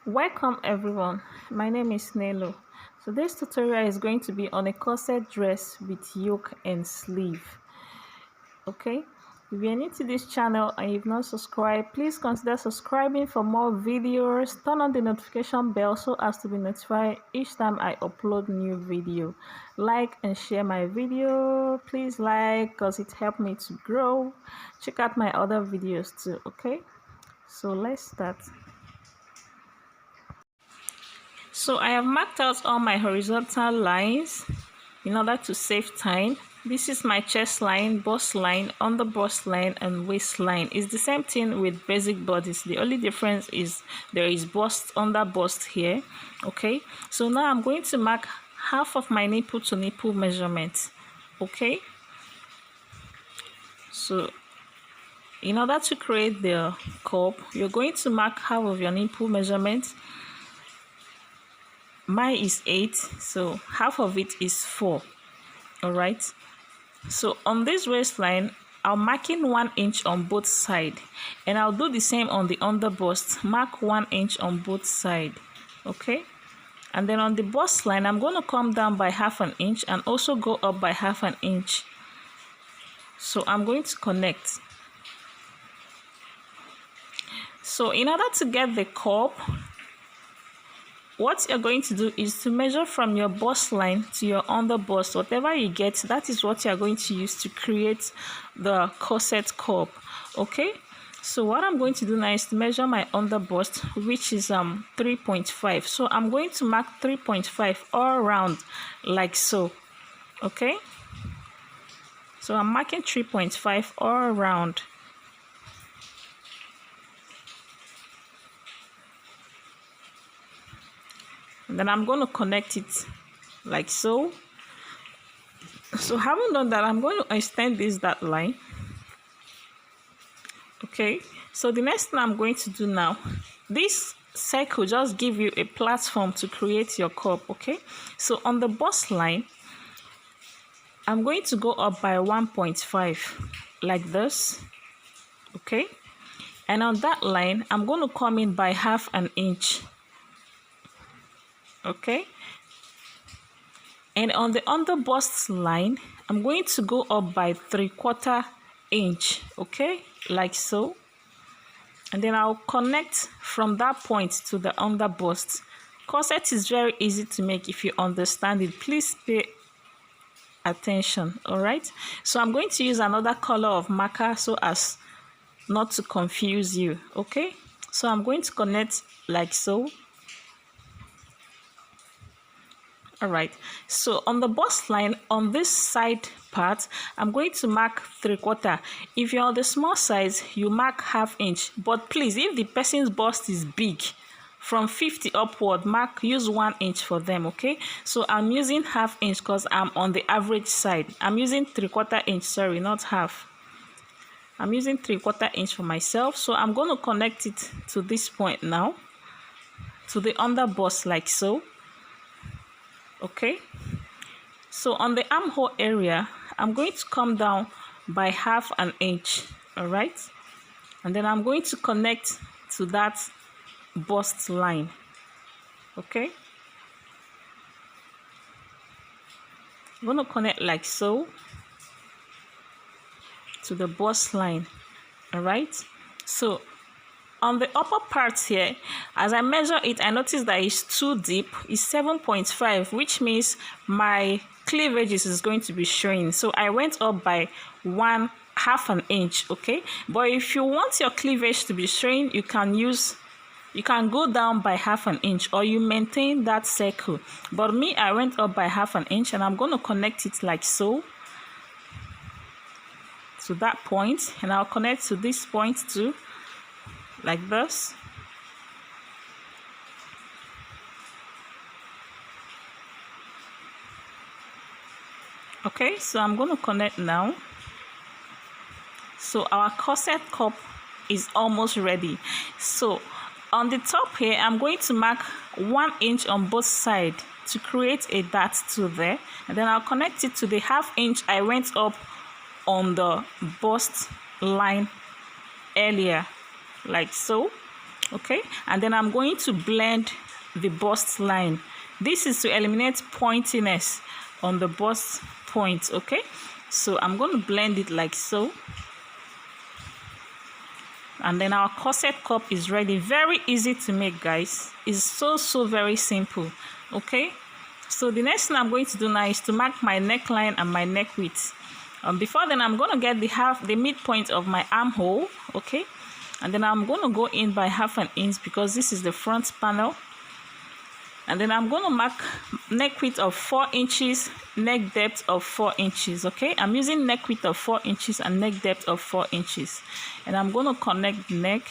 Welcome everyone, my name is Nelo. So this tutorial is going to be on a corset dress with yoke and sleeve. Okay, if you're new to this channel and you've not subscribed, please consider subscribing for more videos. Turn on the notification bell so as to be notified each time I upload new video. Like and share my video, please like, because it helps me to grow. Check out my other videos too. Okay, so let's start. So I have marked out all my horizontal lines in order to save time. This is my chest line, bust line, under bust line, and waistline. It's the same thing with basic bodice. The only difference is there is bust, under bust here. Okay, so now I'm going to mark half of my nipple to nipple measurement. Okay, so in order to create the cup, you're going to mark half of your nipple measurement. Mine is 8, so half of it is 4. All right, so on this waistline I'm marking 1 inch on both sides, and I'll do the same on the under bust. Mark 1 inch on both sides. Okay, and then on the bust line I'm going to come down by half an inch and also go up by half an inch. So I'm going to connect. So in order to get the cup, what you're going to do is to measure from your bust line to your under bust. Whatever you get, that is what you're going to use to create the corset cup. Okay, so what I'm going to do now is to measure my under bust, which is 3.5. So I'm going to mark 3.5 all around like so. Okay, so I'm marking 3.5 all around. And then I'm going to connect it like so. So having done that, I'm going to extend that line. Okay, so the next thing I'm going to do now, this circle just give you a platform to create your cup. Okay, so on the bust line I'm going to go up by 1.5 like this. Okay, and on that line I'm going to come in by half an inch. Okay, and on the under bust line I'm going to go up by 3/4 inch. Okay, like so, and then I'll connect from that point to the under bust. Corset is very easy to make if you understand it. Please pay attention. All right, so I'm going to use another color of marker so as not to confuse you. Okay, so I'm going to connect like so. All right, so on the bust line on this side part I'm going to mark 3/4. If you're on the small size you mark half inch, but please, if the person's bust is big from 50 upward, use 1 inch for them. Okay, so I'm using half inch because I'm on the average side. I'm using 3/4 inch, sorry, not half. I'm using 3/4 inch for myself. So I'm going to connect it to this point now, to the under bust like so. Okay, so on the armhole area I'm going to come down by half an inch. All right, and then I'm going to connect to that bust line. Okay, I'm going to connect like so to the bust line. All right, so on the upper part here, as I measure it, I notice that it's too deep. It's 7.5, which means my cleavages is going to be showing. So I went up by half an inch. Okay, but if you want your cleavage to be showing, you can go down by half an inch, or you maintain that circle. But me, I went up by half an inch, and I'm going to connect it like so to that point, and I'll connect to this point too, like this. Okay, so I'm going to connect now. So our corset cup is almost ready. So on the top here I'm going to mark 1 inch on both sides to create a dart to there, and then I'll connect it to the half inch I went up on the bust line earlier, like so. Okay, and then I'm going to blend the bust line. This is to eliminate pointiness on the bust point. Okay, so I'm going to blend it like so. And then our corset cup is ready. Very easy to make, guys. It's so very simple. Okay, so the next thing I'm going to do now is to mark my neckline and my neck width. Before then, I'm going to get the midpoint of my armhole. Okay, and then I'm going to go in by 1/2 inch because this is the front panel. And then I'm going to mark neck width of 4 inches, neck depth of 4 inches. Okay, I'm using neck width of 4 inches and neck depth of 4 inches. And I'm going to connect the neck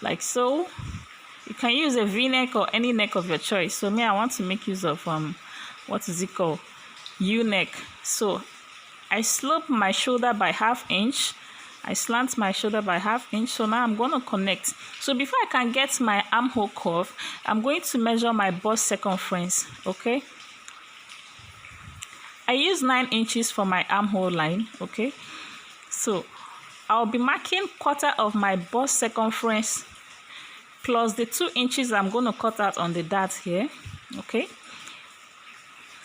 like so. You can use a V-neck or any neck of your choice. So me, I want to make use of what is it called? U-neck. So I slope my shoulder by 1/2 inch. I slant my shoulder by 1/2 inch. So now I'm going to connect. So before I can get my armhole curve, I'm going to measure my bust circumference. Okay, I use 9 inches for my armhole line. Okay, so I'll be marking 1/4 of my bust circumference plus the 2 inches I'm going to cut out on the dart here. Okay,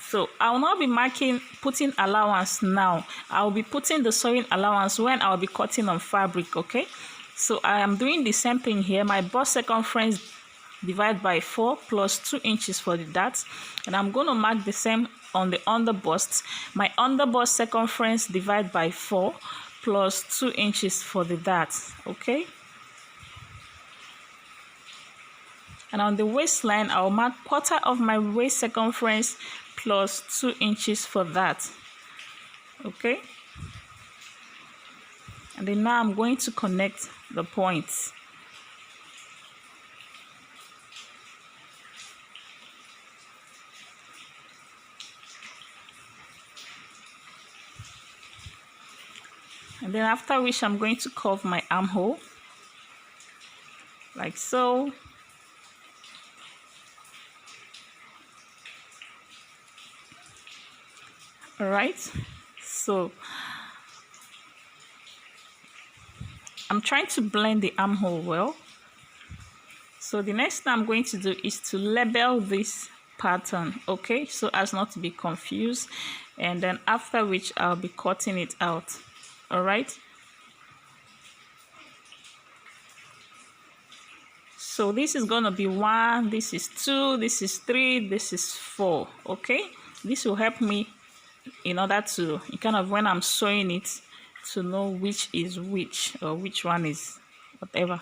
so I will not be putting allowance now. I will be putting the sewing allowance when I'll be cutting on fabric. Okay, so I am doing the same thing here. My bust circumference divided by 4 plus 2 inches for the dart, and I'm going to mark the same on the underbust. My underbust circumference divided by 4 plus 2 inches for the dart. Okay, and on the waistline, I'll mark 1/4 of my waist circumference plus 2 inches for that. Okay, and then now I'm going to connect the points. And then after which I'm going to curve my armhole like so. All right, so I'm trying to blend the armhole well. So the next thing I'm going to do is to label this pattern, okay, so as not to be confused, and then after which I'll be cutting it out. All right, so this is going to be 1, this is 2, this is 3, this is 4. Okay, this will help me in order to kind of, when I'm sewing it, to know which is which or which one is whatever.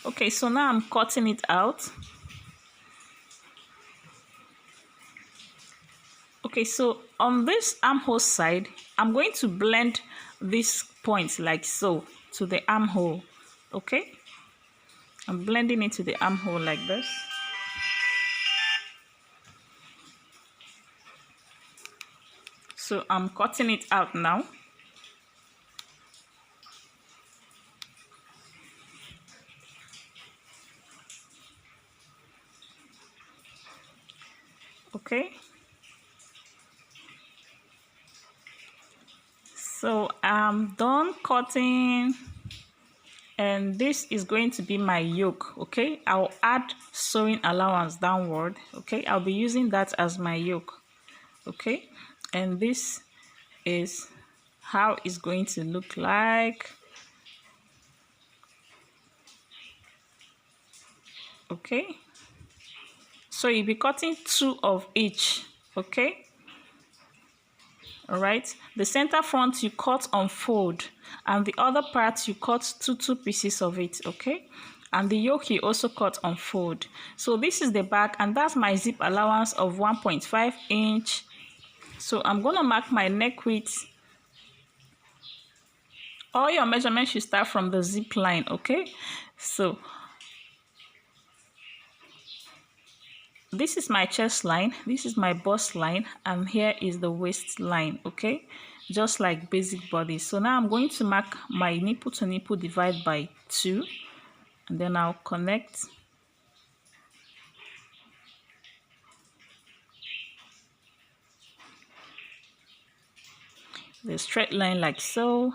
Okay, so now I'm cutting it out. Okay, so on this armhole side, I'm going to blend this point like so to the armhole. Okay, I'm blending it to the armhole like this. So I'm cutting it out now. Okay, so I'm done cutting, and this is going to be my yoke. Okay, I'll add sewing allowance downward. Okay, I'll be using that as my yoke. Okay, and this is how it's going to look like. Okay, so you'll be cutting 2 of each. Okay, all right, the center front you cut on fold, and the other part you cut two pieces of it. Okay, and the yoke you also cut on fold. So this is the back, and that's my zip allowance of 1.5 inch. So I'm going to mark my neck width. All your measurements should start from the zip line. Okay, so this is my chest line, this is my bust line, and here is the waist line. Okay, just like basic body. So now I'm going to mark my nipple to nipple divide by 2, and then I'll connect the straight line like so.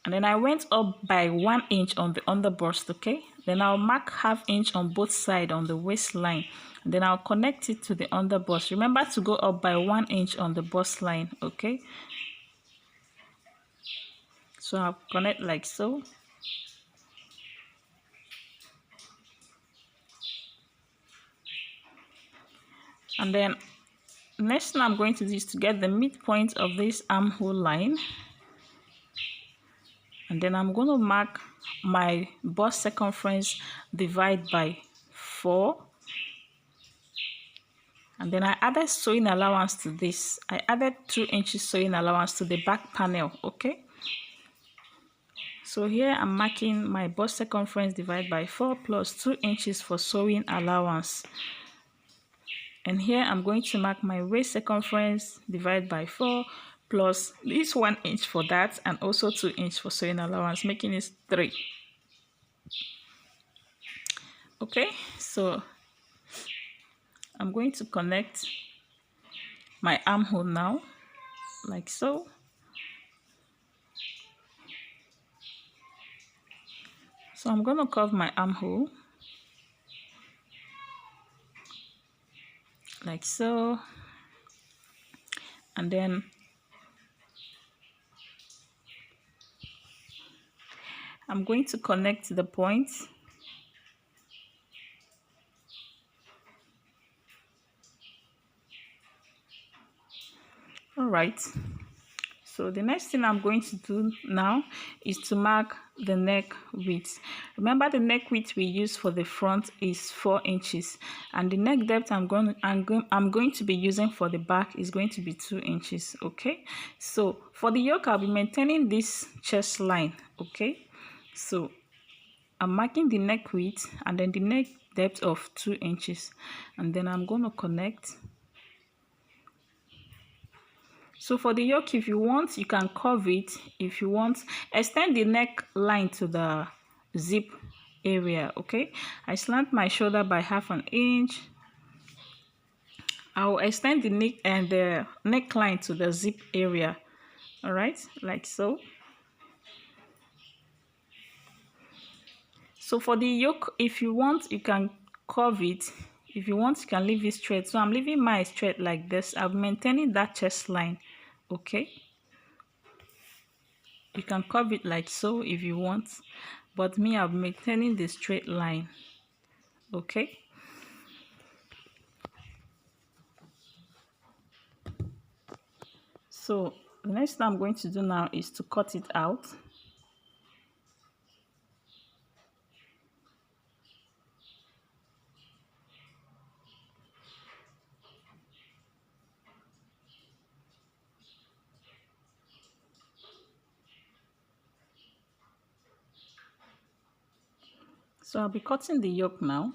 And then I went up by 1 inch on the underbust, okay? Then I'll mark ½ inch on both sides on the waistline. And then I'll connect it to the underbust. Remember to go up by 1 inch on the bust line, okay? So I'll connect like so. And then next thing I'm going to do is to get the midpoint of this armhole line. And then I'm going to mark my bust circumference divide by 4. And then I added sewing allowance to this. I added 2 inches sewing allowance to the back panel, okay? So here I'm marking my bust circumference divided by 4 plus 2 inches for sewing allowance. And here I'm going to mark my waist circumference divided by 4 plus this 1 inch for that and also 2 inches for sewing allowance, making it 3. Okay, so I'm going to connect my armhole now, like so. So I'm going to curve my armhole, like so. And then I'm going to connect the points. All right. So the next thing I'm going to do now is to mark the neck width. Remember the neck width we use for the front is 4 inches, and the neck depth I'm going to be using for the back is going to be 2 inches. Okay. So for the yoke, I'll be maintaining this chest line. Okay. So I'm marking the neck width and then the neck depth of 2 inches, and then I'm going to connect. So for the yoke, if you want, you can curve it. If you want, extend the neck line to the zip area, okay? I slant my shoulder by ½ inch. I will extend the neck and the neckline to the zip area, all right? Like so. So for the yoke, if you want, you can curve it. If you want, you can leave it straight. So I'm leaving mine straight like this. I'm maintaining that chest line, okay? You can curve it like so if you want, but me, I'm maintaining the straight line, okay? So the next thing I'm going to do now is to cut it out. So I'll be cutting the yoke now.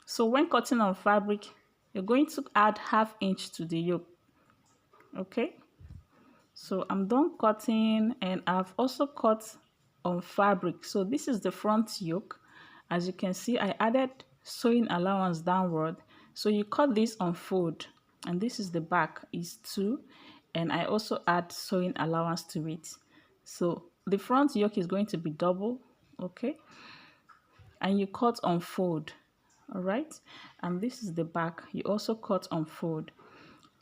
So when cutting on fabric, you're going to add ½ inch to the yoke, okay? So I'm done cutting, and I've also cut on fabric. So this is the front yoke. As you can see, I added sewing allowance downward. So you cut this on fold, and this is the back is 2, and I also add sewing allowance to it. So the front yoke is going to be double, okay? And you cut on fold, all right? And this is the back. You also cut on fold,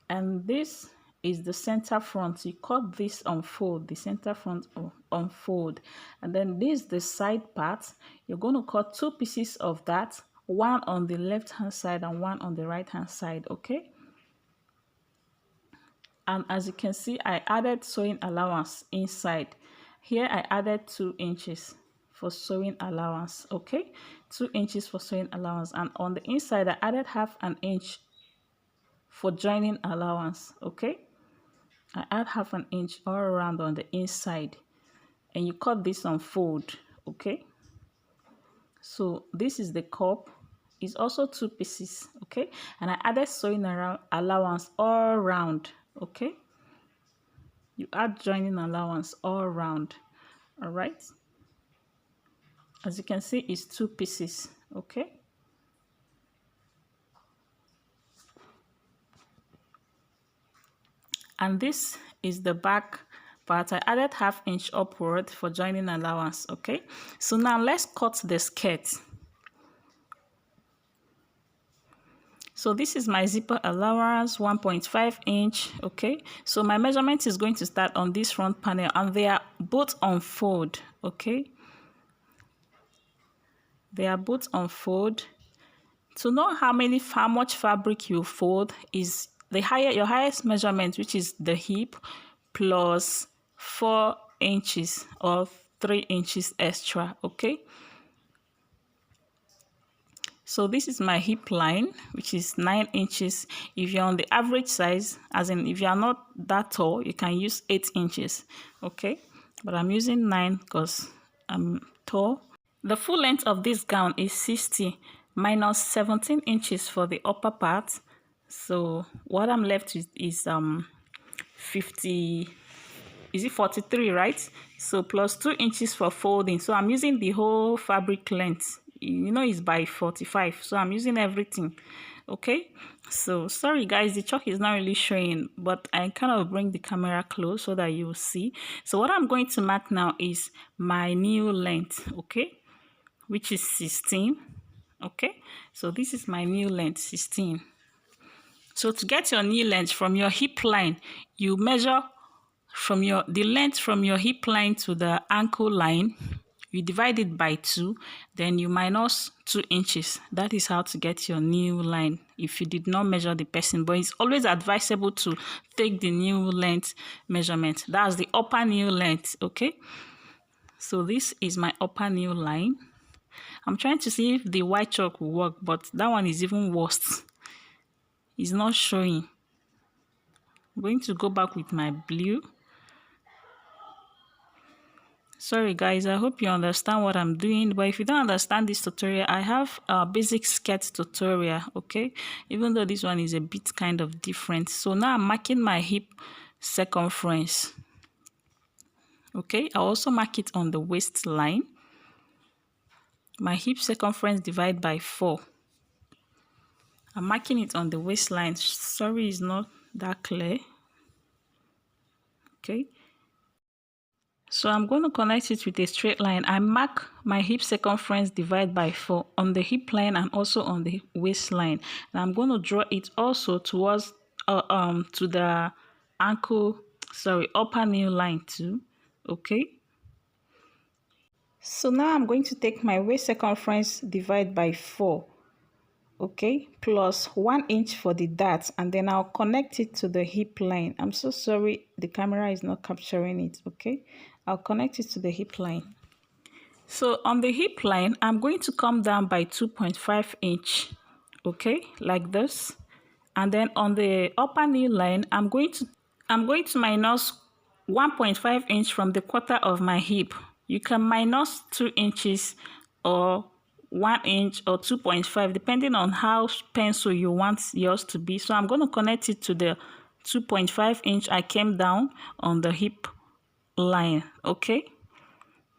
and this is the center front. You cut this on fold, the center front on fold, and then this is the side part. You're going to cut 2 pieces of that, one on the left hand side and one on the right hand side, okay? And as you can see, I added sewing allowance inside. Here I added 2 inches for sewing allowance, okay? 2 inches for sewing allowance, and on the inside I added ½ inch for joining allowance, okay? I add ½ inch all around on the inside, and you cut this on fold, okay? So this is the cup. It's also 2 pieces, okay? And I added sewing allowance all around, okay? You add joining allowance all around, all right? As you can see, it's 2 pieces, okay? And this is the back part, I added ½ inch upward for joining allowance. Okay, so now let's cut the skirt. So this is my zipper allowance, 1.5 inch. Okay, so my measurement is going to start on this front panel, and they are both on fold. Okay, they are both on fold. To know how much fabric you fold is your highest measurement, which is the hip, plus 4 inches or 3 inches extra. Okay, so this is my hip line, which is 9 inches. If you're on the average size, as in if you are not that tall, you can use 8 inches. Okay, but I'm using 9 because I'm tall. The full length of this gown is 60 minus 17 inches for the upper part. So what I'm left with is 43, right? So plus 2 inches for folding. So I'm using the whole fabric length. You know, it's by 45, so I'm using everything. Okay, so sorry guys, the chalk is not really showing, but I kind of bring the camera close so that you will see. So what I'm going to mark now is my new length, okay, which is 16. Okay, so this is my new length, 16. So to get your new length from your hip line, you measure from the length from your hip line to the ankle line. You divide it by 2, then you minus 2 inches. That is how to get your new line if you did not measure the person. But it's always advisable to take the new length measurement. That's the upper new length, okay? So this is my upper new line. I'm trying to see if the white chalk will work, but that one is even worse. It's not showing. I'm going to go back with my blue. Sorry guys, I hope you understand what I'm doing, but if you don't understand this tutorial, I have a basic skirt tutorial, okay, even though this one is a bit kind of different. So now I'm marking my hip circumference. Okay, I also mark it on the waistline. My hip circumference divided by 4. I'm marking it on the waistline. Sorry, it's not that clear. Okay, so I'm going to connect it with a straight line. I mark my hip circumference divided by 4 on the hip line and also on the waistline. And I'm going to draw it also towards to the upper knee line too. Okay. So now I'm going to take my waist circumference divided by 4. Okay, plus 1 inch for the dart, and then I'll connect it to the hip line. I'm so sorry the camera is not capturing it. Okay, I'll connect it to the hip line. So on the hip line, I'm going to come down by 2.5 inch, okay, like this. And then on the upper knee line, I'm going to minus 1.5 inch from the quarter of my hip. You can minus 2 inches or 1 inch or 2.5, depending on how pencil you want yours to be. So I'm going to connect it to the 2.5 inch I came down on the hip line. Okay,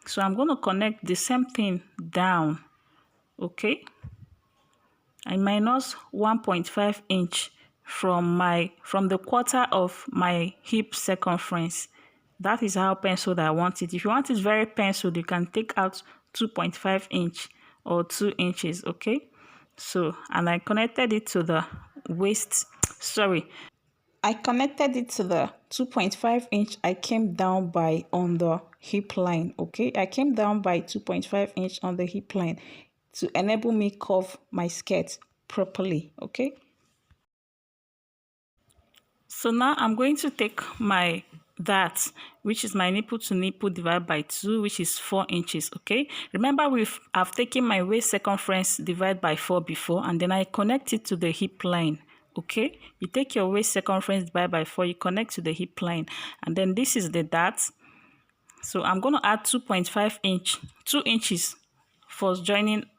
so I'm going to connect the same thing down. Okay, I minus 1.5 inch from the quarter of my hip circumference. That is how penciled I want it. If you want it very penciled, you can take out 2.5 inch or 2 inches. Okay, so and I connected it to the waist. I connected it to the 2.5 inch I came down by on the hip line. Okay, I came down by 2.5 inch on the hip line to enable me curve my skirt properly. Okay, so now I'm going to take my dart, which is my nipple to nipple divided by 2, which is 4 inches. Okay, remember I've taken my waist circumference divided by 4 before, and then I connect it to the hip line. Okay, you take your waist circumference divided by 4, you connect to the hip line, and then this is the dart. So I'm going to add 2 inches for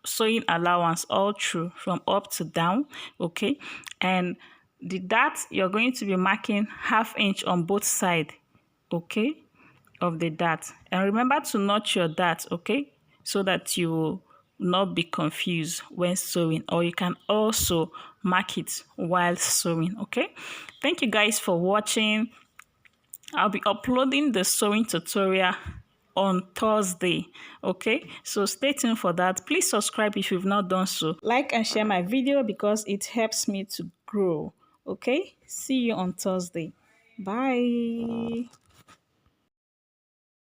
sewing allowance all through from up to down. Okay, and the dart you're going to be marking ½ inch on both sides, okay, of the dart. And remember to notch your dart, okay, so that you will not be confused when sewing, or you can also mark it while sewing. Okay, thank you guys for watching. I'll be uploading the sewing tutorial on Thursday. Okay, so stay tuned for that. Please subscribe if you've not done so. Like and share my video because it helps me to grow. Okay, see you on Thursday. Bye.